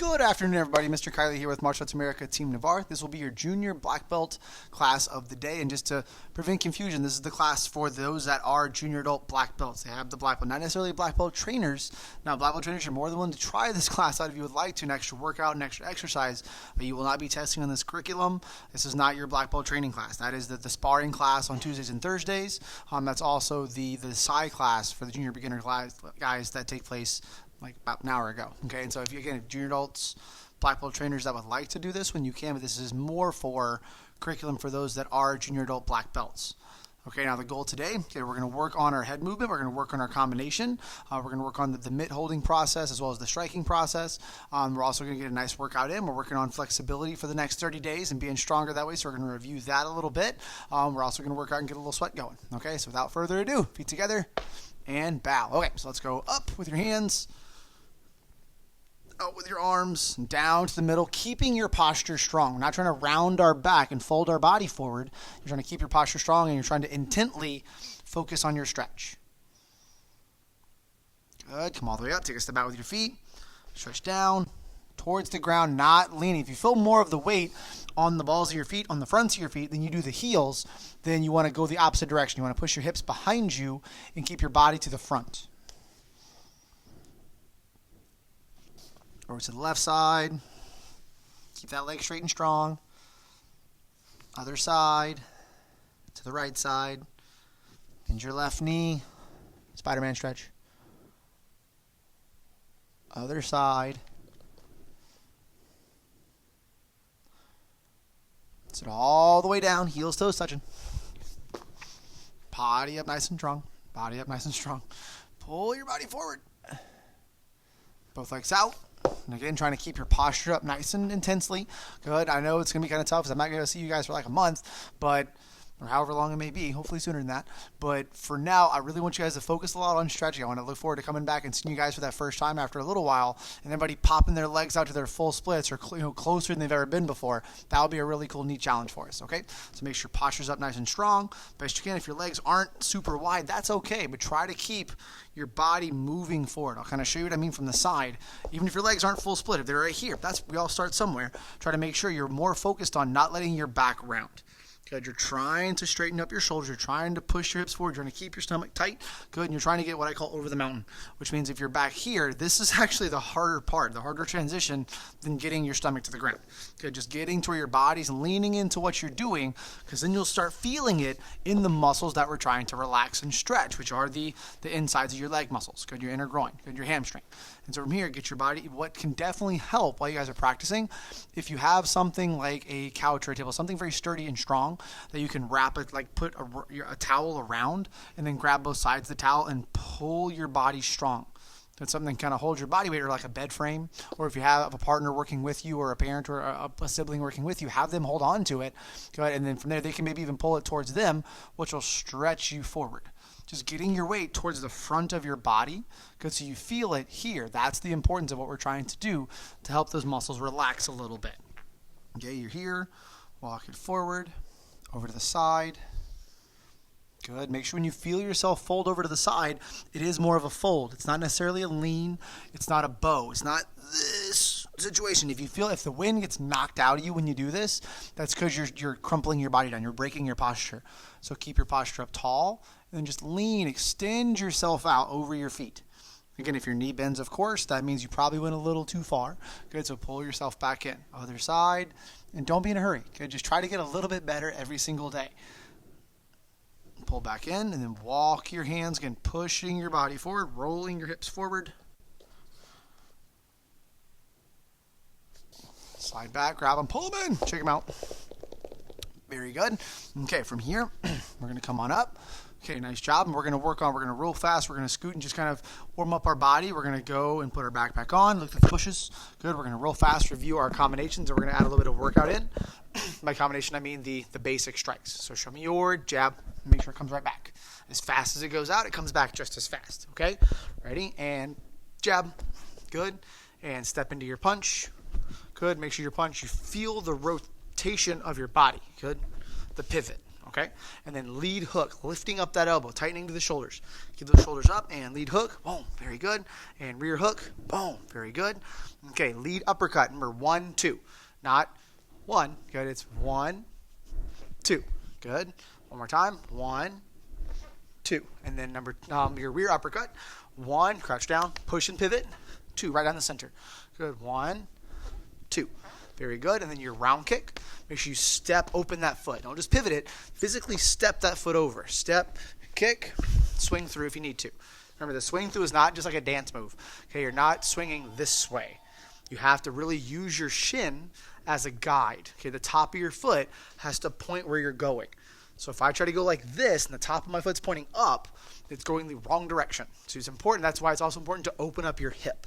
Good afternoon, everybody. Mr. Kiley here with Martial Arts America Team Navarre. This will be your junior black belt class of the day. And just to prevent confusion, this is the class for those that are junior adult black belts. They have the black belt, not necessarily black belt trainers. Now, black belt trainers are more than willing to try this class out if you would like to, an extra workout, an extra exercise. But you will not be testing on this curriculum. This is not your black belt training class. That is the sparring class on Tuesdays and Thursdays. That's also the Psi class for the junior beginner guys that take place like about an hour ago. Okay, and so if you, again, junior adults, black belt trainers that would like to do this when you can, but this is more for curriculum for those that are junior adult black belts. Okay, now the goal today, we're going to work on our head movement, we're going to work on our combination, we're going to work on the mitt holding process as well as the striking process. We're also going to get a nice workout in. We're working on flexibility for the next 30 days and being stronger that way, so we're going to review that a little bit. We're also going to work out and get a little sweat going. Okay, so without further ado, feet together and bow. Okay, so let's go up with your hands, out with your arms, down to the middle, keeping your posture strong. We're not trying to round our back and fold our body forward. You're trying to keep your posture strong, and you're trying to intently focus on your stretch. Good. Come all the way up. Take a step out with your feet. Stretch down towards the ground, not leaning. If you feel more of the weight on the balls of your feet, on the fronts of your feet, than you do the heels, then you want to go the opposite direction. You want to push your hips behind you and keep your body to the front. Over to the left side. Keep that leg straight and strong. Other side. To the right side. Bend your left knee. Spider-Man stretch. Other side. Sit all the way down. Heels, toes touching. Body up nice and strong. Body up nice and strong. Pull your body forward. Both legs out. And again, trying to keep your posture up nice and intensely. Good. I know it's going to be kind of tough because I'm not going to see you guys for like a month, or however long it may be, hopefully sooner than that. But for now, I really want you guys to focus a lot on stretching. I want to look forward to coming back and seeing you guys for that first time after a little while, and everybody popping their legs out to their full splits or closer than they've ever been before. That will be a really cool, neat challenge for us, okay? So make sure posture's up nice and strong. Best you can. If your legs aren't super wide, that's okay, but try to keep your body moving forward. I'll kind of show you what I mean from the side. Even if your legs aren't full split, if they're right here, we all start somewhere. Try to make sure you're more focused on not letting your back round. Good. You're trying to straighten up your shoulders. You're trying to push your hips forward. You're trying to keep your stomach tight. Good. And you're trying to get what I call over the mountain, which means if you're back here, this is actually the harder part, the harder transition than getting your stomach to the ground. Good. Just getting to where your body's leaning into what you're doing, because then you'll start feeling it in the muscles that we're trying to relax and stretch, which are the insides of your leg muscles. Good. Your inner groin. Good. Your hamstring. And so from here, get your body. What can definitely help while you guys are practicing, if you have something like a couch or a table, something very sturdy and strong that you can wrap it, like put a towel around and then grab both sides of the towel and pull your body strong. That's something that kind of holds your body weight, or like a bed frame, or if you have a partner working with you or a parent or a sibling working with you, have them hold on to it. Go ahead, and then from there they can maybe even pull it towards them, which will stretch you forward. Just getting your weight towards the front of your body, because so you feel it here. That's the importance of what we're trying to do to help those muscles relax a little bit. Okay, you're here. Walk it forward, over to the side. Good. Make sure when you feel yourself fold over to the side, it is more of a fold. It's not necessarily a lean. It's not a bow. It's not this situation. If the wind gets knocked out of you when you do this, that's because you're crumpling your body down. You're breaking your posture. So keep your posture up tall, and then just lean, extend yourself out over your feet. Again, if your knee bends, of course, that means you probably went a little too far. Good, so pull yourself back in. Other side, and don't be in a hurry. Good, just try to get a little bit better every single day. Pull back in, and then walk your hands, again, pushing your body forward, rolling your hips forward. Slide back, grab them, pull them in, shake them out. Very good. Okay, from here, we're going to come on up. Okay, nice job. And we're going to roll fast. We're going to scoot and just kind of warm up our body. We're going to go and put our backpack on. Look at the pushes. Good. We're going to roll fast, review our combinations, and we're going to add a little bit of workout in. By combination, I mean the basic strikes. So show me your jab. Make sure it comes right back. As fast as it goes out, it comes back just as fast. Okay? Ready? And jab. Good. And step into your punch. Good. Make sure your punch, you feel the rotation of your body. Good. The pivot. okay? And then lead hook, lifting up that elbow, tightening to the shoulders. Keep those shoulders up and lead hook, boom, very good. And rear hook, boom, very good. Okay, lead uppercut, remember 1, 2, not 1, good, it's 1, 2, good. One more time, 1, 2. And then your rear uppercut, 1, crouch down, push and pivot, 2, right down the center. Good, 1, 2. Very good. And then your round kick, make sure you step open that foot. Don't just pivot it. Physically step that foot over. Step, kick, swing through if you need to. Remember, the swing through is not just like a dance move. Okay, you're not swinging this way. You have to really use your shin as a guide. Okay, the top of your foot has to point where you're going. So if I try to go like this and the top of my foot's pointing up, it's going the wrong direction. So it's important. That's why it's also important to open up your hip.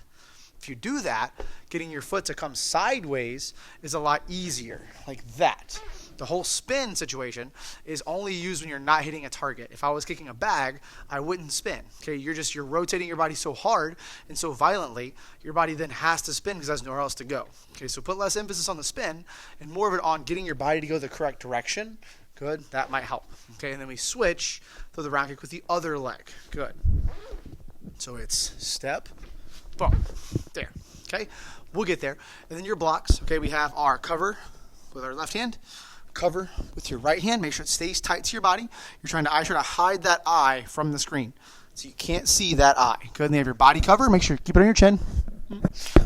If you do that, getting your foot to come sideways is a lot easier, like that. The whole spin situation is only used when you're not hitting a target. If I was kicking a bag, I wouldn't spin. Okay, you're rotating your body so hard and so violently, your body then has to spin because there's nowhere else to go. Okay, so put less emphasis on the spin and more of it on getting your body to go the correct direction. Good, that might help. Okay, and then we switch to the round kick with the other leg. Good. So it's step, boom, there. Okay, we'll get there. And then your blocks. Okay, we have our cover with our left hand, cover with your right hand. Make sure it stays tight to your body. You're trying to hide that eye from the screen, so you can't see that eye. Good. And then you have your body cover. Make sure you keep it on your chin.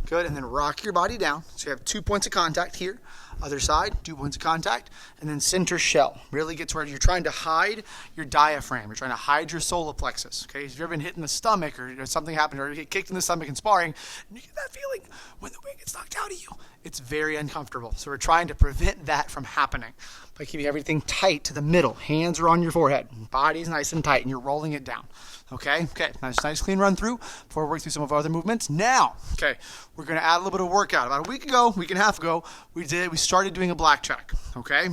Good. And then rock your body down. So you have 2 points of contact here. Other side, 2 points of contact, and then center shell. Really get to where you're trying to hide your diaphragm. You're trying to hide your solar plexus. Okay, if you've ever been hit in the stomach or something happened or you get kicked in the stomach in sparring, and you get that feeling when the weight gets knocked out of you, it's very uncomfortable. So we're trying to prevent that from happening by keeping everything tight to the middle. Hands are on your forehead. Body's nice and tight, and you're rolling it down. Okay, nice clean run through before we work through some of our other movements. Now, okay, we're going to add a little bit of workout. About a week and a half ago, we started doing a blackjack, okay?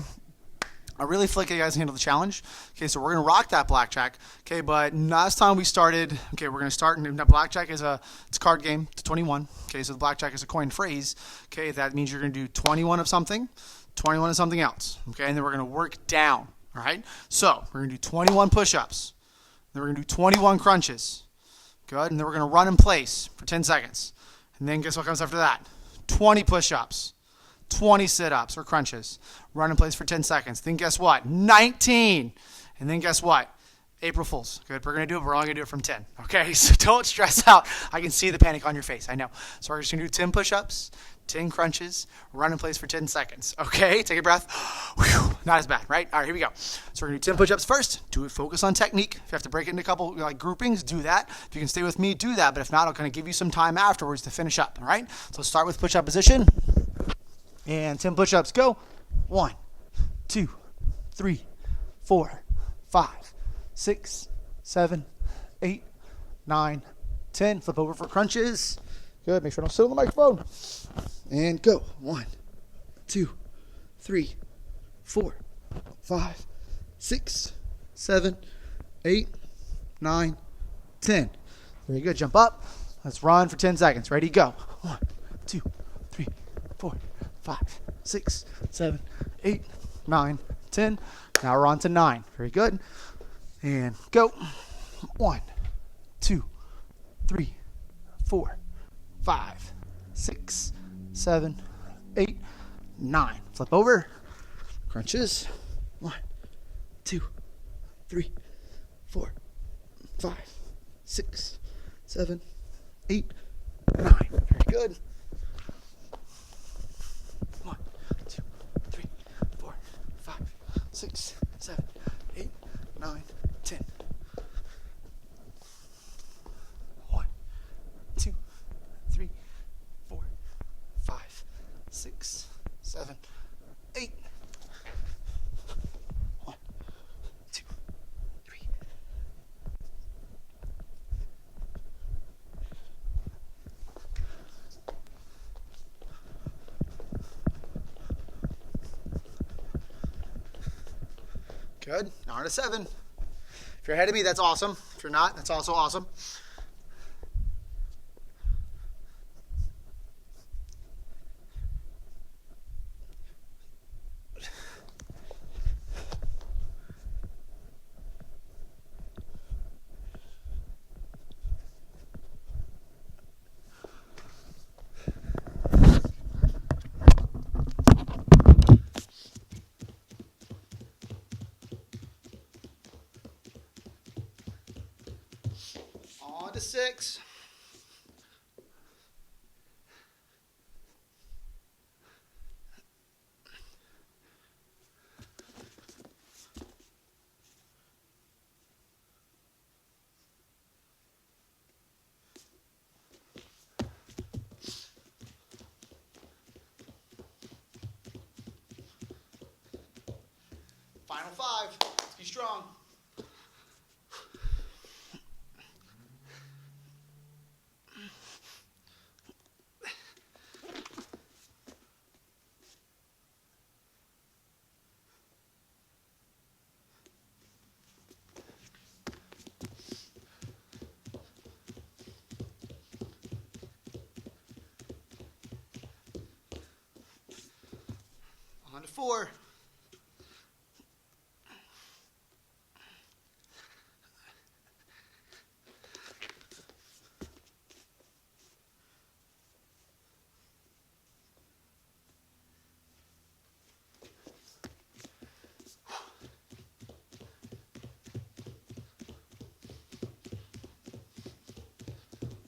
I really feel like you guys handle the challenge. Okay, so we're going to rock that blackjack, okay, but last time we started, okay, we're going to start, and blackjack it's a card game, it's 21, okay, so the blackjack is a coin phrase, okay, that means you're going to do 21 of something, 21 of something else, okay, and then we're going to work down, all right? So we're going to do 21 push-ups. Then we're going to do 21 crunches. Good. And then we're going to run in place for 10 seconds. And then guess what comes after that? 20 push-ups, 20 sit-ups or crunches. Run in place for 10 seconds. Then guess what? 19. And then guess what? April Fools. Good. We're going to do it. We're only going to do it from 10. Okay? So don't stress out. I can see the panic on your face. I know. So we're just going to do 10 push-ups, 10 crunches, run in place for 10 seconds. Okay, take a breath. Whew, not as bad, right? All right, here we go. So we're going to do 10 push-ups first. Do it, focus on technique. If you have to break it into a couple groupings, do that. If you can stay with me, do that. But if not, I'll kind of give you some time afterwards to finish up, all right? So let's start with push-up position. And 10 push-ups, go. 1, 2, 3, 4, 5, 6, 7, 8, 9, 10. Flip over for crunches. Good, make sure I don't sit on the microphone. And go. 1, 2, 3, 4, 5, 6, 7, 8, 9, 10. Very good. Jump up. Let's run for 10 seconds. Ready, go. 1, 2, 3, 4, 5, 6, 7, 8, 9, 10. Now we're on to 9. Very good. And go. 1, 2, 3, 4, 5, 6, 7, 8, 9. Flip over. Crunches. 1, 2, 3, 4, 5, 6, 7, 8, 9. Very good. 1, 2, 3, 4, 5, 6, 7, 8, 9, 10. 1, 2, 3, 4, 5, 6, 7, 8. 1, 2, 3. Good. Now on to 7. If you're ahead of me, that's awesome. If you're not, that's also awesome. Final 5. Let's be strong. On to 4.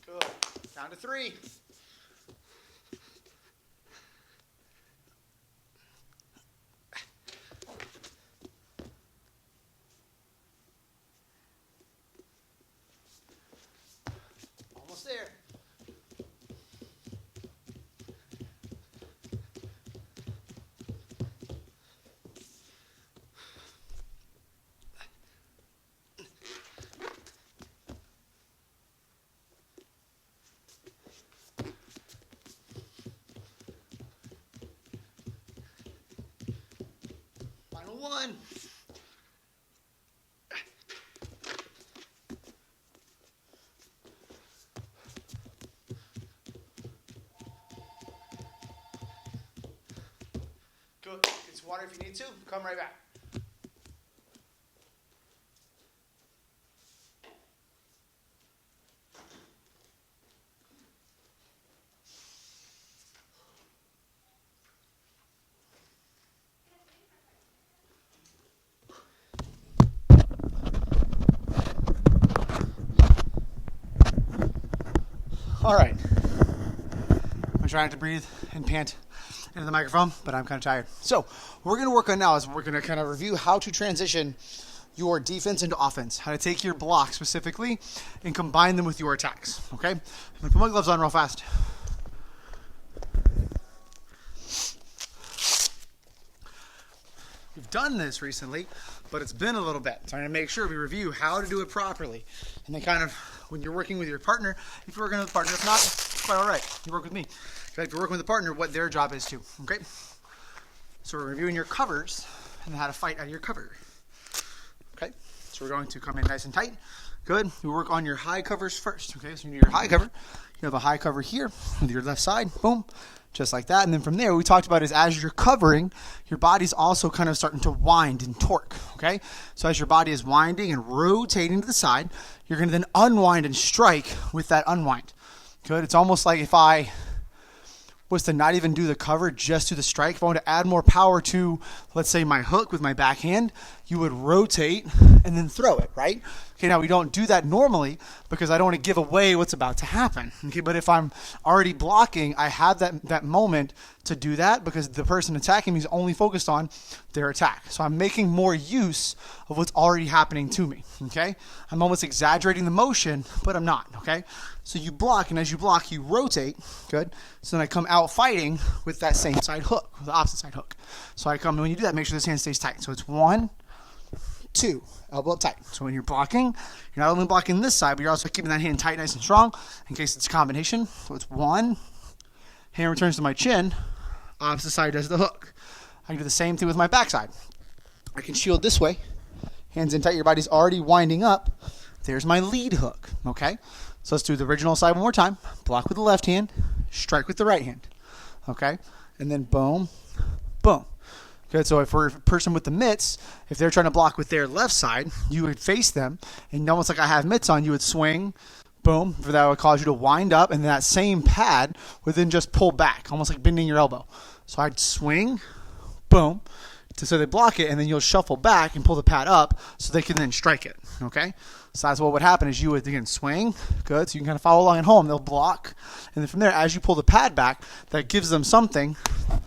Good. Down to 3. Almost there. Final 1. Good. Get some water if you need to. Come right back. All right. I'm trying to breathe and pant into the microphone, but I'm kind of tired. So what we're going to work on now is we're going to kind of review how to transition your defense into offense, how to take your blocks specifically and combine them with your attacks, okay? I'm going to put my gloves on real fast. We've done this recently, but it's been a little bit. So I'm going to make sure we review how to do it properly. And then kind of when you're working with your partner, if you're working with a partner, if not, it's quite all right. You work with me. If you're working with a partner, what their job is too, okay? So we're reviewing your covers and how to fight out of your cover. Okay, so we're going to come in nice and tight. Good. We work on your high covers first. Okay, so you need your high cover. You have a high cover here with your left side. Boom. Just like that. And then from there, what we talked about is as you're covering, your body's also kind of starting to wind and torque. Okay, so as your body is winding and rotating to the side, you're going to then unwind and strike with that unwind. Good. It's almost like if I was to not even do the cover, just do the strike. If I want to add more power to, let's say, my hook with my backhand, you would rotate and then throw it, right? Okay, now we don't do that normally because I don't want to give away what's about to happen. Okay, but if I'm already blocking, I have that moment to do that because the person attacking me is only focused on their attack. So I'm making more use of what's already happening to me, okay? I'm almost exaggerating the motion, but I'm not, okay? So you block, and as you block, you rotate, good? So then I come out fighting with that same side hook, the opposite side hook. So I come, and when you do that, make sure this hand stays tight. So it's 1, 2, elbow up tight. So when you're blocking, you're not only blocking this side, but you're also keeping that hand tight, nice and strong, in case it's a combination. So it's 1, hand returns to my chin, opposite side does the hook. I can do the same thing with my backside. I can shield this way, hands in tight, your body's already winding up. There's my lead hook, okay? So let's do the original side one more time. Block with the left hand, strike with the right hand, okay? And then boom, boom. Good, so if we're a person with the mitts, if they're trying to block with their left side, you would face them, and almost like I have mitts on, you would swing, boom, for that would cause you to wind up, and that same pad would then just pull back, almost like bending your elbow. So I'd swing, boom, so they block it, and then you'll shuffle back and pull the pad up so they can then strike it, okay? So that's what would happen is you would, again, swing, good, so you can kind of follow along at home. They'll block, and then from there, as you pull the pad back, that gives them something,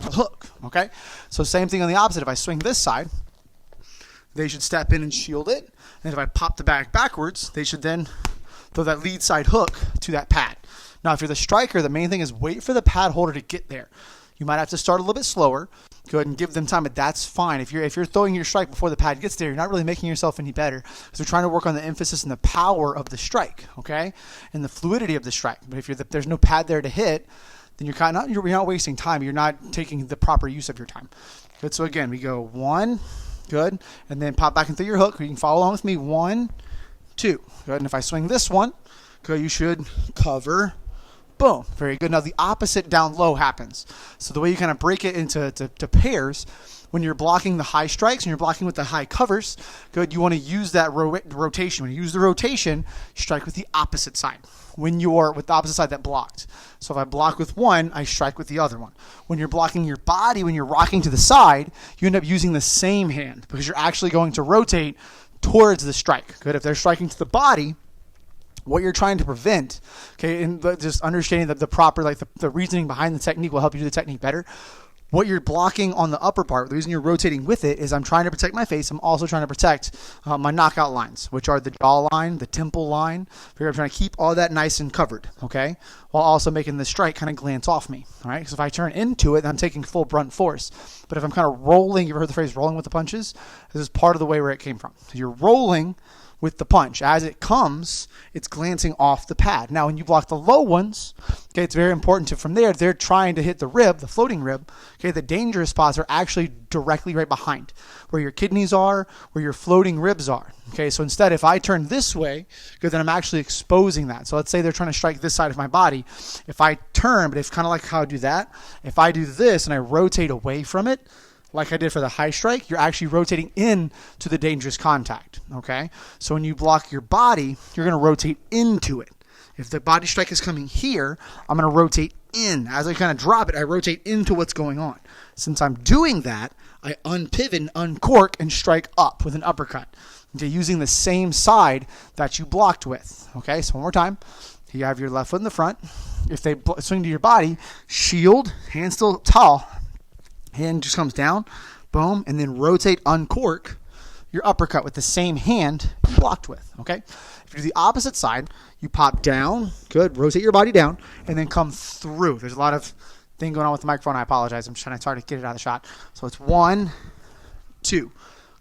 a hook, okay? So same thing on the opposite. If I swing this side, they should step in and shield it, and if I pop the bag backwards, they should then throw that lead side hook to that pad. Now, if you're the striker, the main thing is wait for the pad holder to get there. You might have to start a little bit slower. Go ahead and give them time, but that's fine. If you're throwing your strike before the pad gets there, you're not really making yourself any better. So we're trying to work on the emphasis and the power of the strike, okay, and the fluidity of the strike. But if there's no pad there to hit, then you're not wasting time. You're not taking the proper use of your time. Good. So again, we go 1, good, and then pop back into your hook. You can follow along with me. 1, 2, good. And if I swing this one, good, you should cover. Boom. Very good. Now the opposite down low happens. So the way you kind of break it into pairs, when you're blocking the high strikes and you're blocking with the high covers, good, you want to use that rotation. When you use the rotation, strike with the opposite side. When you're with the opposite side that blocked. So if I block with one, I strike with the other one. When you're blocking your body, when you're rocking to the side, you end up using the same hand because you're actually going to rotate towards the strike. Good. If they're striking to the body, what you're trying to prevent, okay, and just understanding that the proper, like the reasoning behind the technique will help you do the technique better. What you're blocking on the upper part, the reason you're rotating with it is I'm trying to protect my face. I'm also trying to protect my knockout lines, which are the jaw line, the temple line. I'm trying to keep all that nice and covered, okay, while also making the strike kind of glance off me, all right? Because if I turn into it, I'm taking full brunt force. But if I'm kind of rolling, you ever heard the phrase rolling with the punches? This is part of the way where it came from. So you're rolling with the punch. As it comes, it's glancing off the pad. Now, when you block the low ones, okay, it's very important to, from there, they're trying to hit the rib, the floating rib. Okay, the dangerous spots are actually directly right behind where your kidneys are, where your floating ribs are. Okay, so instead, if I turn this way, okay, then I'm actually exposing that. So let's say they're trying to strike this side of my body. If I turn, but it's kind of like how I do that. If I do this and I rotate away from it, like I did for the high strike, you're actually rotating in to the dangerous contact, okay? So when you block your body, you're going to rotate into it. If the body strike is coming here, I'm going to rotate in. As I kind of drop it, I rotate into what's going on. Since I'm doing that, I unpivot, uncork, and strike up with an uppercut, okay, using the same side that you blocked with, okay? So one more time. You have your left foot in the front. If they swing to your body, shield, hand still tall, hand just comes down, boom, and then rotate, uncork your uppercut with the same hand you blocked with, okay? If you do the opposite side, you pop down, good, rotate your body down, and then come through. There's a lot of thing going on with the microphone. I apologize. I'm trying to get it out of the shot. So it's 1, 2.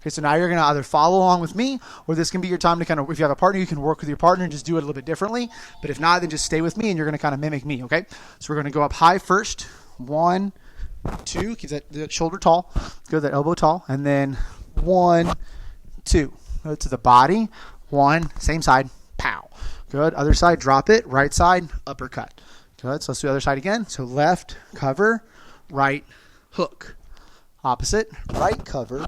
Okay, so now you're going to either follow along with me, or this can be your time to kind of, if you have a partner, you can work with your partner and just do it a little bit differently. But if not, then just stay with me, and you're going to kind of mimic me, okay? So we're going to go up high first. 1, 2, keep that shoulder tall, good, that elbow tall, and then 1, 2, go to the body, 1, same side, pow, good, other side, drop it, right side, uppercut, good, so let's do the other side again, so left, cover, right, hook, opposite, right, cover,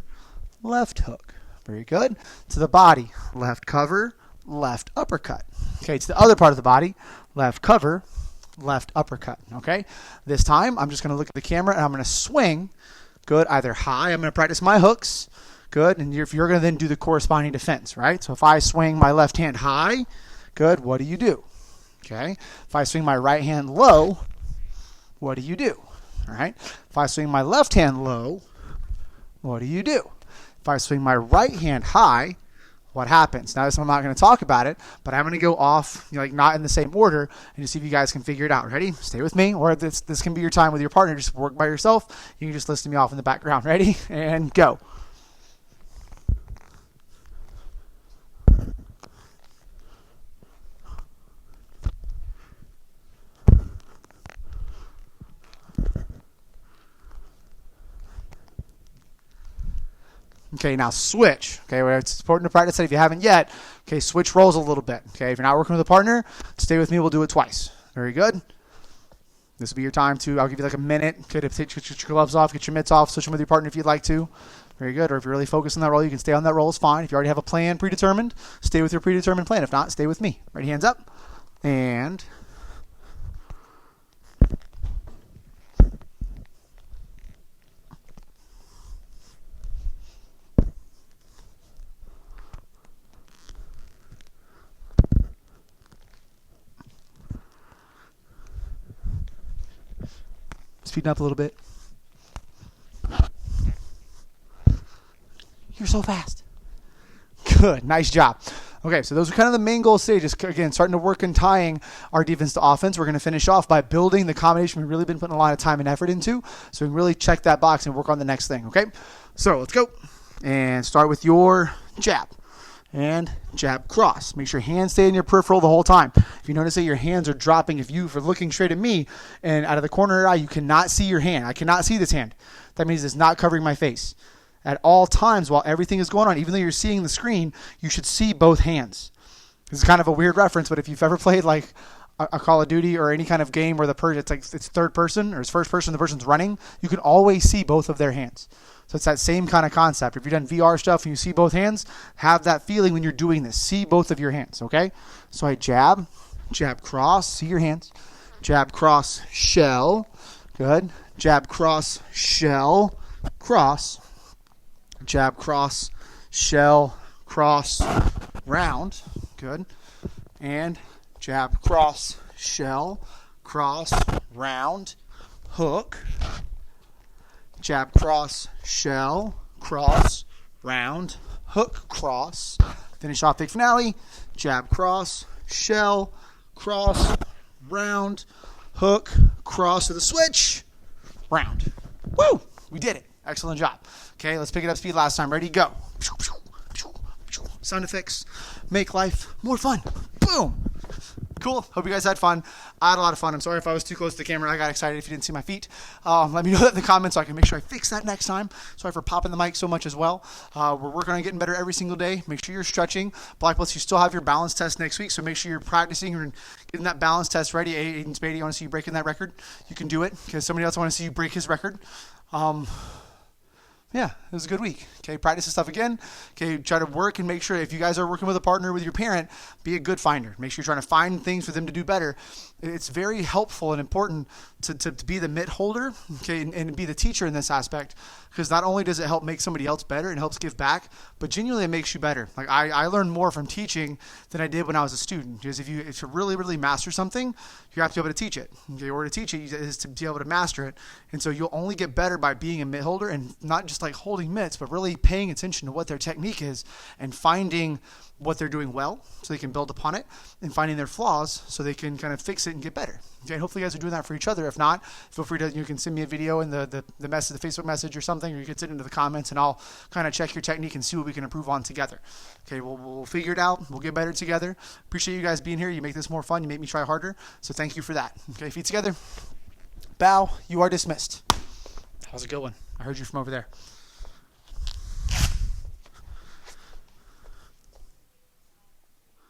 left hook, very good, to the body, left cover, left uppercut, okay, to the other part of the body, left cover, left uppercut, okay? This time, I'm just going to look at the camera, and I'm going to swing, good, either high, I'm going to practice my hooks, good, and you're going to then do the corresponding defense, right? So if I swing my left hand high, good, what do you do? Okay? If I swing my right hand low, what do you do? All right? If I swing my left hand low, what do you do? If I swing my right hand high, what happens? Now, I'm not going to talk about it, but I'm going to go off, like not in the same order, and just see if you guys can figure it out. Ready? Stay with me, or this can be your time with your partner. Just work by yourself. You can just listen to me off in the background. Ready? And go. Okay, now switch. Okay, well, it's important to practice that if you haven't yet. Okay, switch roles a little bit. Okay, if you're not working with a partner, stay with me. We'll do it twice. Very good. This will be your time to, I'll give you like a minute. Okay, to get your gloves off, get your mitts off, switch them with your partner if you'd like to. Very good. Or if you're really focused on that role, you can stay on that role. It's fine. If you already have a plan predetermined, stay with your predetermined plan. If not, stay with me. Ready, hands up. And speeding up a little bit. You're so fast. Good. Nice job. Okay, so those are kind of the main goal stages. Again, starting to work and tying our defense to offense. We're going to finish off by building the combination we've really been putting a lot of time and effort into, so we can really check that box and work on the next thing, okay? So let's go. And start with your jab. And jab cross. Make sure your hands stay in your peripheral the whole time. If you notice that your hands are dropping, if you're looking straight at me and out of the corner of your eye, you cannot see your hand. I cannot see this hand. That means it's not covering my face. At all times while everything is going on, even though you're seeing the screen, you should see both hands. This is kind of a weird reference, but if you've ever played like a Call of Duty or any kind of game where it's third person or it's first person, the person's running, you can always see both of their hands. So it's that same kind of concept. If you've done VR stuff and you see both hands, have that feeling when you're doing this. See both of your hands, okay? So I jab, jab, cross, see your hands. Jab, cross, shell. Good. Jab, cross, shell, cross. Jab, cross, shell, cross, round. Good. And jab, cross, shell, cross, round, hook. Jab, cross, shell, cross, round, hook, cross. Finish off big finale. Jab, cross, shell, cross, round, hook, cross to the switch, round. Woo! We did it. Excellent job. Okay, let's pick it up speed last time. Ready, go. Sound effects make life more fun. Boom. Cool. Hope you guys had fun. I had a lot of fun. I'm sorry if I was too close to the camera. I got excited if you didn't see my feet. Let me know that in the comments so I can make sure I fix that next time. Sorry for popping the mic so much as well. We're working on getting better every single day. Make sure you're stretching. Black belts, you still have your balance test next week, so make sure you're practicing and getting that balance test ready. Aiden Spady, I want to see you breaking that record. You can do it because somebody else wants to see you break his record. Yeah, it was a good week. Okay, practice this stuff again. Okay, try to work and make sure if you guys are working with a partner, with your parent, be a good finder. Make sure you're trying to find things for them to do better. It's very helpful and important to be the mitt holder, okay, and be the teacher in this aspect, because not only does it help make somebody else better and helps give back, but genuinely it makes you better. Like I learned more from teaching than I did when I was a student, because if you really, really master something, you have to be able to teach it. Okay, in order to teach it is to be able to master it, and so you'll only get better by being a mitt holder and not just like holding mitts, but really paying attention to what their technique is and finding what they're doing well so they can build upon it, and finding their flaws so they can kind of fix it and get better. Okay, and hopefully you guys are doing that for each other. If not, feel free to, you can send me a video in the message, the Facebook message or something, or you can send it into the comments and I'll kind of check your technique and see what we can improve on together. Okay, we'll figure it out. We'll get better together. Appreciate you guys being here. You make this more fun. You make me try harder. So thank you for that. Okay, feet together. Bow. You are dismissed. That was a good one. I heard you from over there.